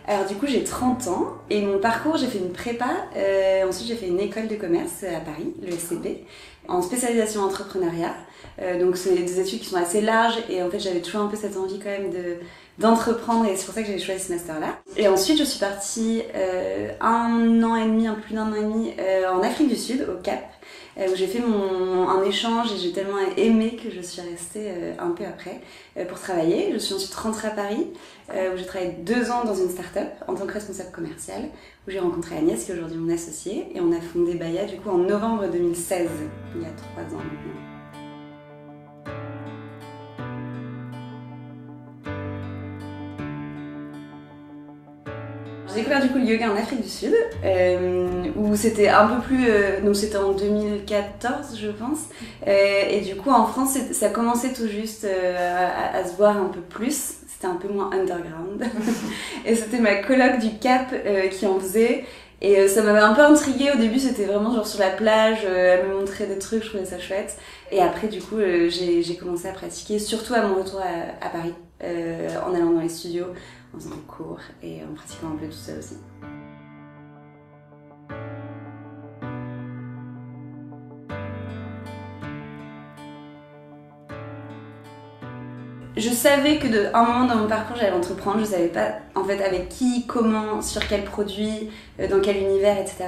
Alors du coup j'ai 30 ans et mon parcours, j'ai fait une prépa, ensuite j'ai fait une école de commerce à Paris, le SCP, en spécialisation entrepreneuriat. Donc c'est des études qui sont assez larges et en fait j'avais toujours un peu cette envie quand même d'entreprendre et c'est pour ça que j'ai choisi ce master-là. Et ensuite je suis partie un an et demi, un peu plus d'un an et demi en Afrique du Sud, au Cap, où j'ai fait un échange et j'ai tellement aimé que je suis restée un peu après pour travailler. Je suis ensuite rentrée à Paris où j'ai travaillé 2 ans dans une start-up en tant que responsable commercial où j'ai rencontré Agnès qui est aujourd'hui mon associée et on a fondé Baya du coup en novembre 2016, il y a 3 ans maintenant. J'ai découvert du coup le yoga en Afrique du Sud, où c'était un peu plus... donc c'était en 2014 je pense, et du coup en France ça commençait tout juste à se voir un peu plus, c'était un peu moins underground, et c'était ma coloc du Cap qui en faisait, et ça m'avait un peu intriguée au début, c'était vraiment genre sur la plage, elle me montrait des trucs, je trouvais ça chouette, et après du coup j'ai commencé à pratiquer, surtout à mon retour à Paris, en allant dans les studios, en faisant des cours et en pratiquant un peu tout ça aussi. Je savais que un moment dans mon parcours j'allais entreprendre, je savais pas en fait avec qui, comment, sur quel produit, dans quel univers, etc.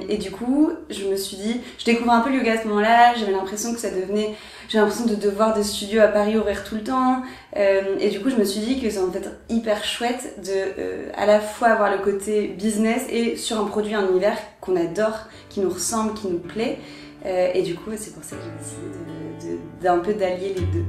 Et du coup, je me suis dit, je découvrais un peu le yoga à ce moment-là, j'avais l'impression que ça devenait, j'avais l'impression de devoir des studios à Paris ouvrir tout le temps, et du coup je me suis dit que c'est en fait hyper chouette de à la fois avoir le côté business et sur un produit, un univers qu'on adore, qui nous ressemble, qui nous plaît, et du coup c'est pour ça que j'ai décidé d'un peu d'allier les deux.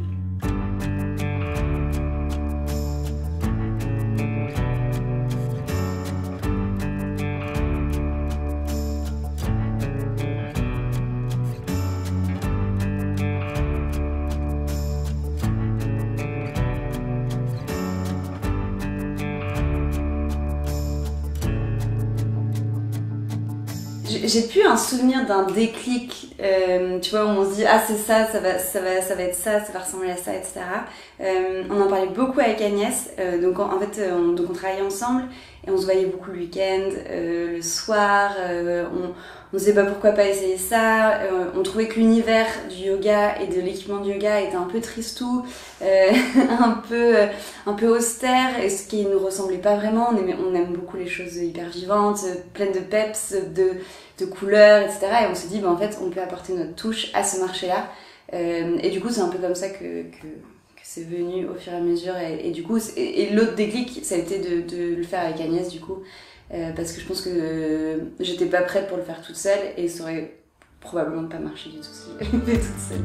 J'ai plus un souvenir d'un déclic, tu vois, où on se dit ah c'est ça, ça va être ça, ça va ressembler à ça, etc. On en parlait beaucoup avec Agnès, donc en fait donc on travaillait ensemble et on se voyait beaucoup le week-end, le soir, on se disait bah pourquoi pas essayer ça, on trouvait que l'univers du yoga et de l'équipement du yoga était un peu tristou, un peu austère, et ce qui nous ressemblait pas vraiment. On aime beaucoup les choses hyper vivantes, pleines de peps, de couleurs, etc. Et on s'est dit, bah, en fait, on peut apporter notre touche à ce marché-là. Et du coup, c'est un peu comme ça que c'est venu au fur et à mesure. Et du coup, et l'autre déclic, ça a été de le faire avec Agnès, du coup. Parce que je pense que j'étais pas prête pour le faire toute seule et ça aurait probablement pas marché du tout si je l'avais fait toute seule.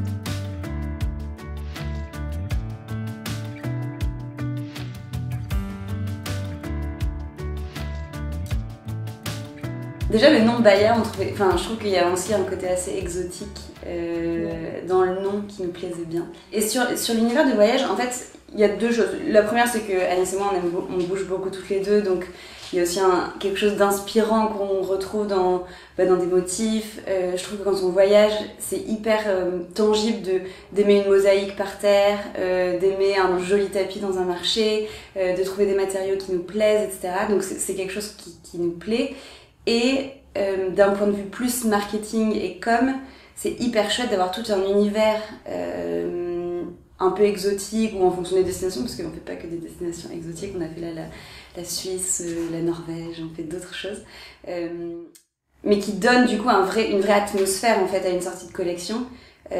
Déjà le nom Baya, je trouve qu'il y a aussi un côté assez exotique dans le nom qui nous plaisait bien. Et sur l'univers du voyage, en fait, il y a 2 choses. La première, c'est que Agnès et moi, on bouge beaucoup toutes les deux, donc il y a aussi quelque chose d'inspirant qu'on retrouve dans des motifs. Je trouve que quand on voyage, c'est hyper tangible d'aimer une mosaïque par terre, d'aimer un joli tapis dans un marché, de trouver des matériaux qui nous plaisent, etc. Donc c'est quelque chose qui nous plaît. Et d'un point de vue plus marketing et com, c'est hyper chouette d'avoir tout un univers un peu exotique ou en fonction des destinations, parce qu'on ne fait pas que des destinations exotiques, on a fait là la Suisse, la Norvège, on fait d'autres choses, mais qui donne du coup une vraie atmosphère en fait à une sortie de collection. Qui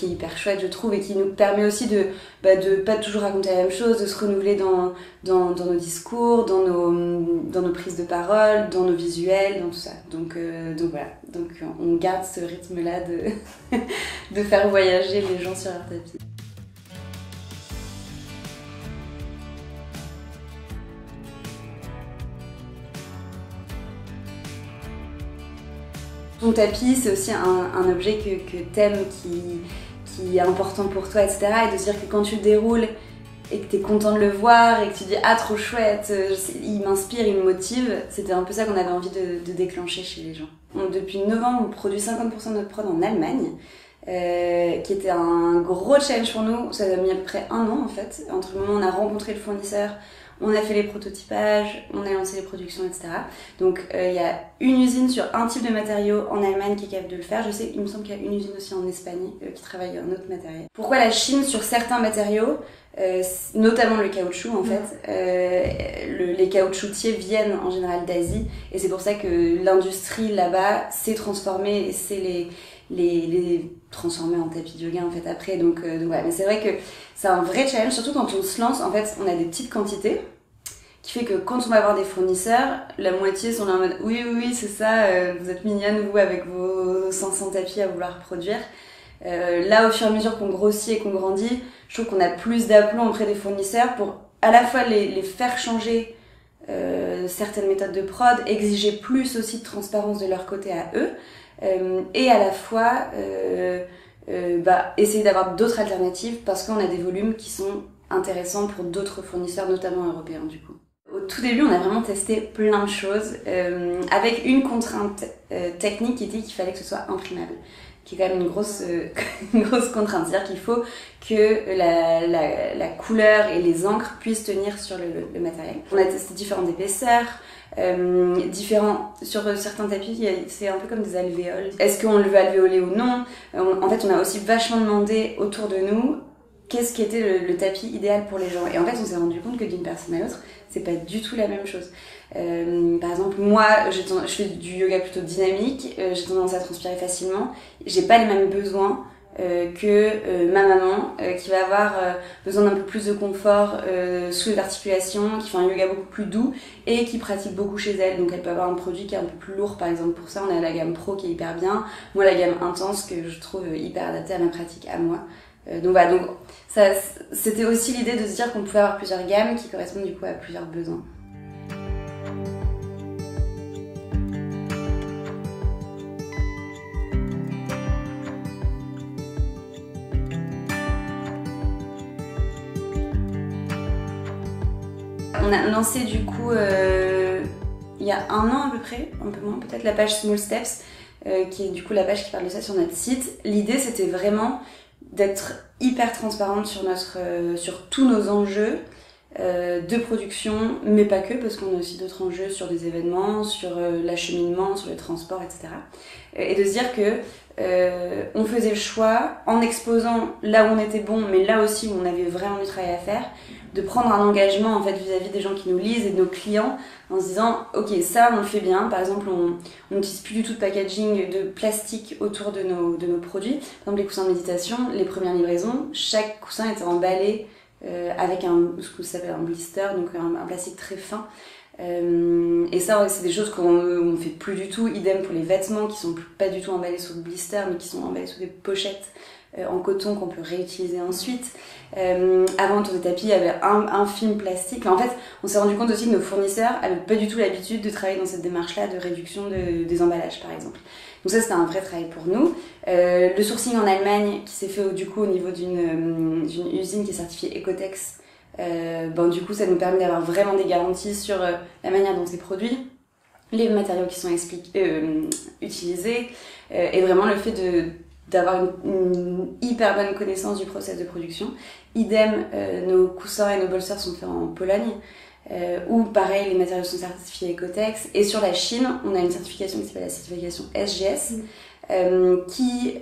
est hyper chouette je trouve et qui nous permet aussi de pas toujours raconter la même chose, de se renouveler dans nos discours, dans nos prises de parole, dans nos visuels, dans tout ça. Donc voilà, donc on garde ce rythme là de faire voyager les gens sur leur tapis. Ton tapis, c'est aussi un objet que t'aimes, qui est important pour toi, etc. Et de se dire que quand tu le déroules et que t'es content de le voir et que tu dis ah trop chouette, il m'inspire, il me motive, c'était un peu ça qu'on avait envie de déclencher chez les gens. Depuis novembre, on produit 50% de notre prod en Allemagne, qui était un gros challenge pour nous. Ça a mis à peu près 1 an en fait, entre le moment où on a rencontré le fournisseur, on a fait les prototypages, on a lancé les productions, etc. Donc il y a une usine sur un type de matériau en Allemagne qui est capable de le faire. Je sais, il me semble qu'il y a une usine aussi en Espagne qui travaille un autre matériel. Pourquoi la Chine sur certains matériaux, notamment le caoutchouc en fait, les caoutchoutiers viennent en général d'Asie et c'est pour ça que l'industrie là-bas s'est transformée et c'est les transformer en tapis de yoga en fait après. Donc voilà, mais c'est vrai que c'est un vrai challenge, surtout quand on se lance. En fait, on a des petites quantités qui fait que quand on va avoir des fournisseurs, la moitié sont là en mode oui c'est ça, vous êtes mignonne vous avec vos 500 tapis à vouloir produire. Là au fur et à mesure qu'on grossit et qu'on grandit, je trouve qu'on a plus d'aplomb auprès des fournisseurs pour à la fois les faire changer certaines méthodes de prod, exiger plus aussi de transparence de leur côté à eux, et à la fois essayer d'avoir d'autres alternatives parce qu'on a des volumes qui sont intéressants pour d'autres fournisseurs, notamment européens du coup. Au tout début, on a vraiment testé plein de choses avec une contrainte technique qui était qu'il fallait que ce soit imprimable, qui est quand même une grosse contrainte. C'est-à-dire qu'il faut que la couleur et les encres puissent tenir sur le matériel. On a testé différentes épaisseurs, sur certains tapis, c'est un peu comme des alvéoles. Est-ce qu'on le veut alvéoler ou non? En fait, on a aussi vachement demandé autour de nous qu'est-ce qui était le tapis idéal pour les gens. Et en fait, on s'est rendu compte que d'une personne à l'autre, c'est pas du tout la même chose. Par exemple, moi, je fais du yoga plutôt dynamique, j'ai tendance à transpirer facilement, j'ai pas les mêmes besoins que ma maman qui va avoir besoin d'un peu plus de confort sous les articulations, qui fait un yoga beaucoup plus doux et qui pratique beaucoup chez elle. Donc elle peut avoir un produit qui est un peu plus lourd par exemple. Pour ça on a la gamme pro qui est hyper bien, moi la gamme intense que je trouve hyper adaptée à ma pratique à moi. Donc voilà, donc ça, c'était aussi l'idée de se dire qu'on pouvait avoir plusieurs gammes qui correspondent du coup à plusieurs besoins. On a lancé du coup il y a un an à peu près, un peu moins peut-être, la page Small Steps, qui est du coup la page qui parle de ça sur notre site. L'idée c'était vraiment d'être hyper transparente sur tous nos enjeux de production, mais pas que, parce qu'on a aussi d'autres enjeux sur des événements, sur l'acheminement, sur le transport, etc. Et de se dire que on faisait le choix, en exposant là où on était bon, mais là aussi où on avait vraiment du travail à faire, de prendre un engagement en fait vis-à-vis des gens qui nous lisent et de nos clients, en se disant ok, ça on le fait bien. Par exemple, on n'utilise plus du tout de packaging de plastique autour de nos produits. Par exemple, les coussins de méditation, les premières livraisons, chaque coussin était emballé avec ce qu'on s'appelle un blister, donc un plastique très fin. Et ça, c'est des choses qu'on fait plus du tout. Idem pour les vêtements qui sont pas du tout emballés sous le blister, mais qui sont emballés sous des pochettes en coton qu'on peut réutiliser ensuite. Avant, autour des tapis, il y avait un film plastique. En fait, on s'est rendu compte aussi que nos fournisseurs avaient pas du tout l'habitude de travailler dans cette démarche-là de réduction des emballages, par exemple. Donc ça, c'était un vrai travail pour nous. Le sourcing en Allemagne, qui s'est fait du coup au niveau d'une usine qui est certifiée Ecotex, du coup, ça nous permet d'avoir vraiment des garanties sur la manière dont c'est produit, les matériaux qui sont utilisés, et vraiment le fait d'avoir une hyper bonne connaissance du process de production. Idem, nos coussins et nos bolsters sont faits en Pologne, où pareil, les matériaux sont certifiés Ecotex. Et sur la Chine, on a une certification qui s'appelle la certification SGS, qui,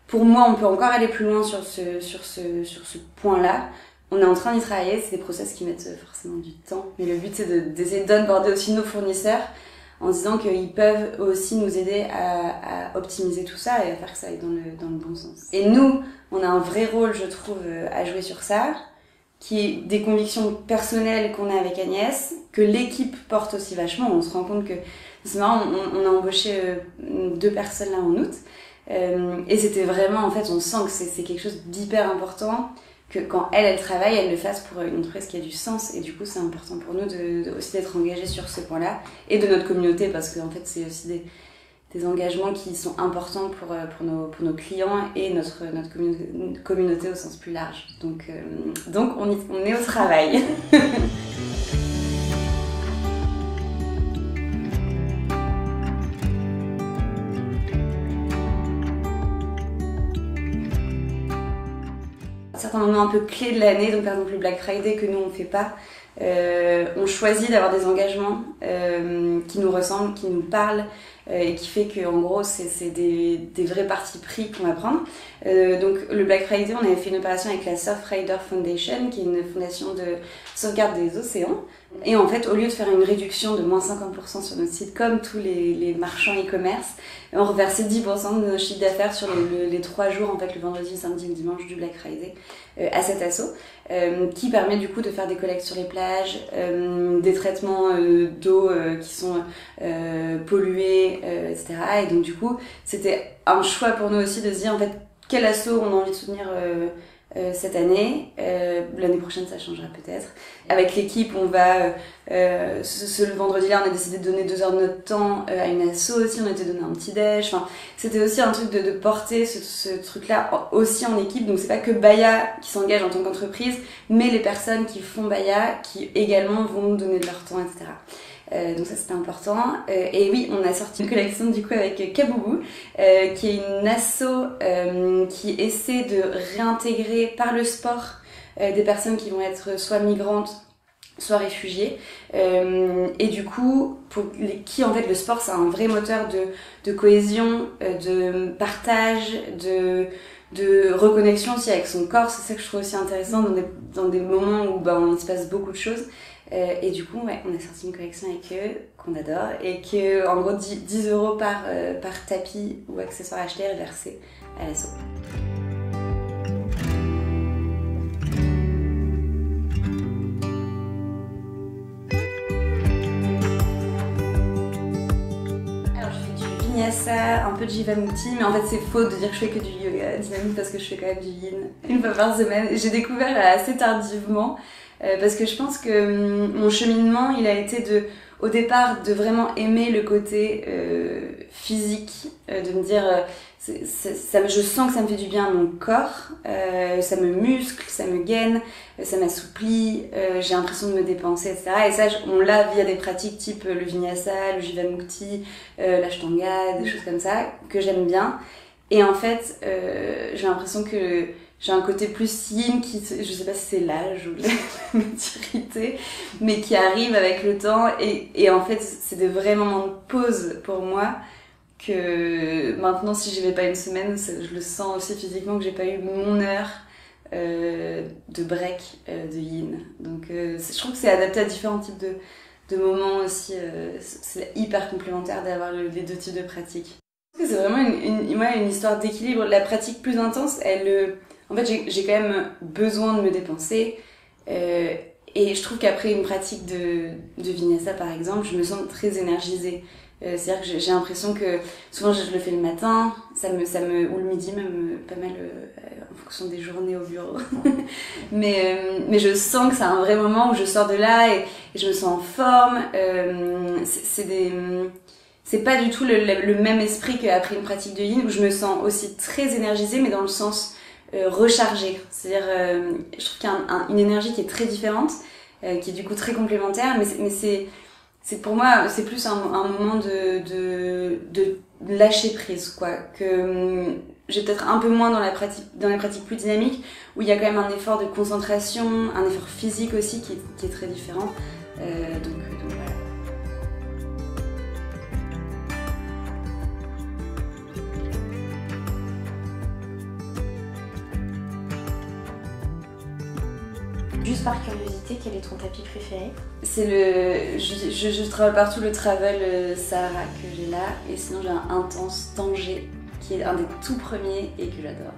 pour moi, on peut encore aller plus loin sur ce point-là. On est en train d'y travailler, c'est des process qui mettent forcément du temps, mais le but c'est d'essayer d'onboarder aussi nos fournisseurs en se disant qu'ils peuvent aussi nous aider à optimiser tout ça et à faire que ça aille dans le bon sens. Et nous, on a un vrai rôle, je trouve, à jouer sur ça, qui est des convictions personnelles qu'on a avec Agnès, que l'équipe porte aussi vachement. On se rend compte que, c'est marrant, on a embauché 2 personnes là en août, et c'était vraiment, en fait, on sent que c'est quelque chose d'hyper important, que quand elle travaille, elle le fasse pour une entreprise qui a du sens. Et du coup, c'est important pour nous aussi d'être engagés sur ce point-là. Et de notre communauté, parce qu'en fait, c'est aussi des engagements qui sont importants pour nos clients et notre communauté au sens plus large. Donc on est au travail. Certains moments un peu clés de l'année, donc par exemple le Black Friday que nous on fait pas, On choisit d'avoir des engagements qui nous ressemblent, qui nous parlent et qui fait qu'en gros c'est des vrais partis pris qu'on va prendre. Donc le Black Friday, on avait fait une opération avec la Surfrider Foundation, qui est une fondation de sauvegarde des océans. Et en fait, au lieu de faire une réduction de moins 50% sur notre site, comme tous les marchands e-commerce, on reversait 10% de nos chiffres d'affaires sur les 3 jours, en fait, le vendredi, le samedi et le dimanche du Black Friday, à cet asso, qui permet du coup de faire des collectes sur les plages, des traitements d'eau qui sont pollués, etc. Et donc du coup, c'était un choix pour nous aussi de se dire, en fait, quel asso on a envie de soutenir cette année. L'année prochaine, ça changera peut-être. Avec l'équipe, on va le vendredi-là, on a décidé de donner 2 heures de notre temps à une asso aussi. On a été donné un petit déj. Enfin, c'était aussi un truc de porter ce truc-là aussi en équipe. Donc c'est pas que Baya qui s'engage en tant qu'entreprise, mais les personnes qui font Baya qui également vont nous donner de leur temps, etc. Donc ça c'était important. Et oui, on a sorti une collection du coup avec Kaboubou, qui est une asso qui essaie de réintégrer par le sport des personnes qui vont être soit migrantes, soit réfugiés, et du coup pour qui en fait le sport c'est un vrai moteur de cohésion, de partage, de reconnexion aussi avec son corps. C'est ça que je trouve aussi intéressant dans des moments où il se passe beaucoup de choses. Et du coup, ouais, on a sorti une collection avec eux qu'on adore et que, en gros, 10 € par tapis ou accessoire acheté est versé à l'asso. Alors, je fais du vinyasa, un peu de jivamukti, mais en fait, c'est faux de dire que je fais que du yoga dynamique parce que je fais quand même du yin une fois par semaine. J'ai découvert assez tardivement. Parce que je pense que mon cheminement, il a été au départ de vraiment aimer le côté physique, de me dire, je sens que ça me fait du bien à mon corps, ça me muscle, ça me gaine, ça m'assouplit, j'ai l'impression de me dépenser, etc. Et ça, on l'a via des pratiques type le vinyasa, le jivamukti, l'ashtanga, des choses comme ça, que j'aime bien. Et en fait, j'ai l'impression que j'ai un côté plus yin qui, je sais pas si c'est l'âge ou la maturité, mais qui arrive avec le temps. Et en fait, c'est des vrais moments de pause pour moi que maintenant, si j'y vais pas une semaine, je le sens aussi physiquement que j'ai pas eu mon heure de break de yin. Donc, je trouve que c'est adapté à différents types de moments aussi. C'est hyper complémentaire d'avoir les 2 types de pratiques. C'est vraiment une histoire d'équilibre. La pratique plus intense, en fait, j'ai quand même besoin de me dépenser. Et je trouve qu'après une pratique de vinyasa, par exemple, je me sens très énergisée. C'est-à-dire que j'ai l'impression que souvent je le fais le matin, ou le midi même, pas mal en fonction des journées au bureau. mais je sens que c'est un vrai moment où je sors de là et je me sens en forme. C'est pas du tout le même esprit qu'après une pratique de yin où je me sens aussi très énergisée, mais dans le sens rechargée. C'est-à-dire, je trouve qu'il y a une énergie qui est très différente, qui est du coup très complémentaire, mais c'est pour moi, c'est plus un moment de lâcher prise, quoi. Que j'ai peut-être un peu moins dans les pratiques plus dynamiques, où il y a quand même un effort de concentration, un effort physique aussi qui est très différent. Donc voilà. Juste par curiosité, quel est ton tapis préféré? C'est je travaille partout le Travel Sahara que j'ai là, et sinon j'ai un Intense Tanger qui est un des tout premiers et que j'adore.